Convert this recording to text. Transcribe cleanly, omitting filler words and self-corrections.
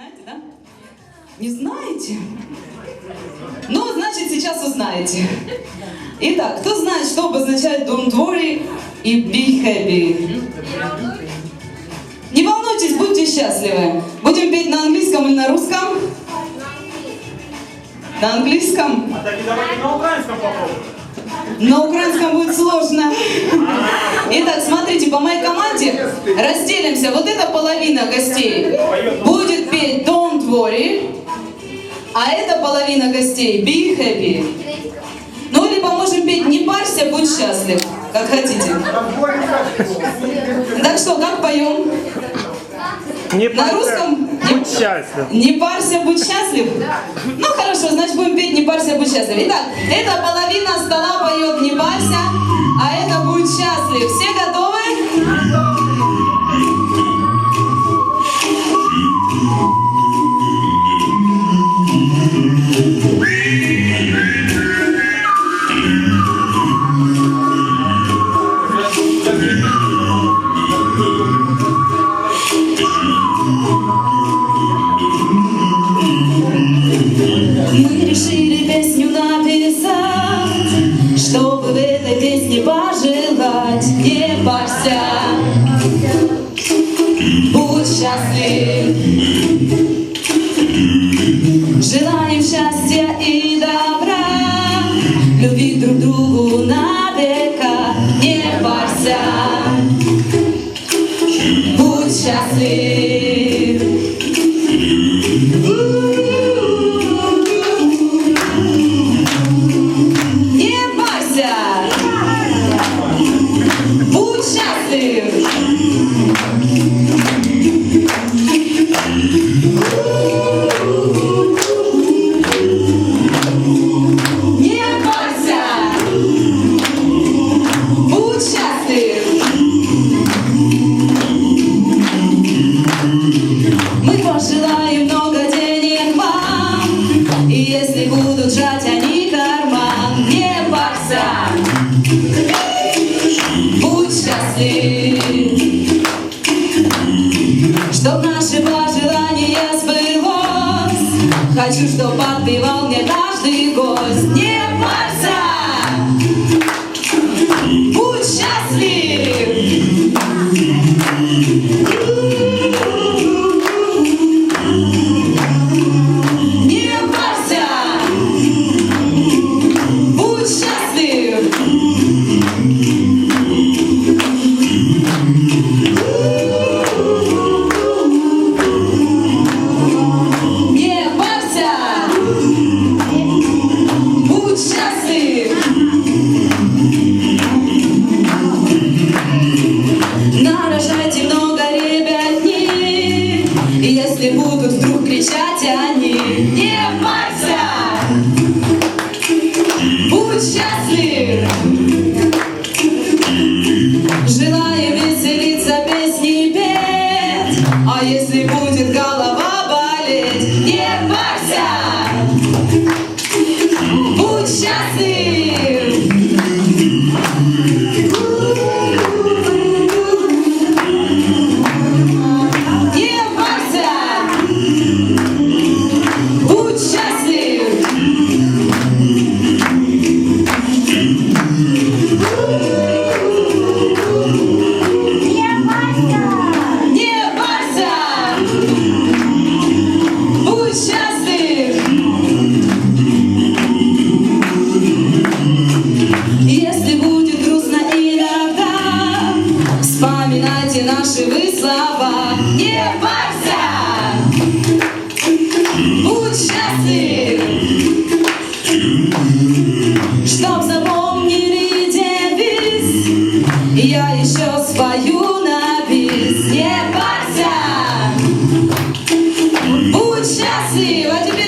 Знаете, да? Не знаете? Ну, значит, сейчас узнаете. Итак, кто знает, что обозначает don't worry и be happy? Не волнуйтесь, будьте счастливы. Будем петь на английском или на русском? На английском? А так и давайте на украинском попробуем. На украинском будет сложно. Итак, смотрите, по моей команде разделимся. Вот эта половина гостей будет петь don't worry, а эта половина гостей be happy. Ну, либо можем петь не парься, будь счастлив, как хотите. Так что, как поем? Не На парься, русском? будь счастлив. Не парься, будь счастлив? Ну хорошо, значит будем петь не парься, будь счастлив. Итак, эта половина стола поет не парься, а это будь счастлив. Все готовы? Мы решили песню написать, чтобы в этой песне пожелать. Не парься, будь счастлив. Желаем счастья и добра, любви друг другу на века. Не парься, будь счастлив. Будь счастлив! Не бойся! Будь счастлив! Мы пожелаем много денег вам, и если будут жать они карман, не бойся! Будь счастлив, чтоб наше пожелание сбылось. Хочу, чтоб подпевал мне каждый гость. Не парься, будь счастлив. Не парься, будь счастлив. Не парься, будь счастлив. Нарожайте много ребятни, и если будут вдруг кричать они, не парься, будь счастлив. Желаю веселиться, песни петь, а если будет голова болеть, не парься, будь счастлив. Не парься, будь счастлив. Не парься, будь счастлив. Если будет грустно иногда, вспоминайте наши вы слова. Не парься, будь счастлив. Чтоб запомнили девиз, я еще спою на бис. Не парься, будь счастлив. А теперь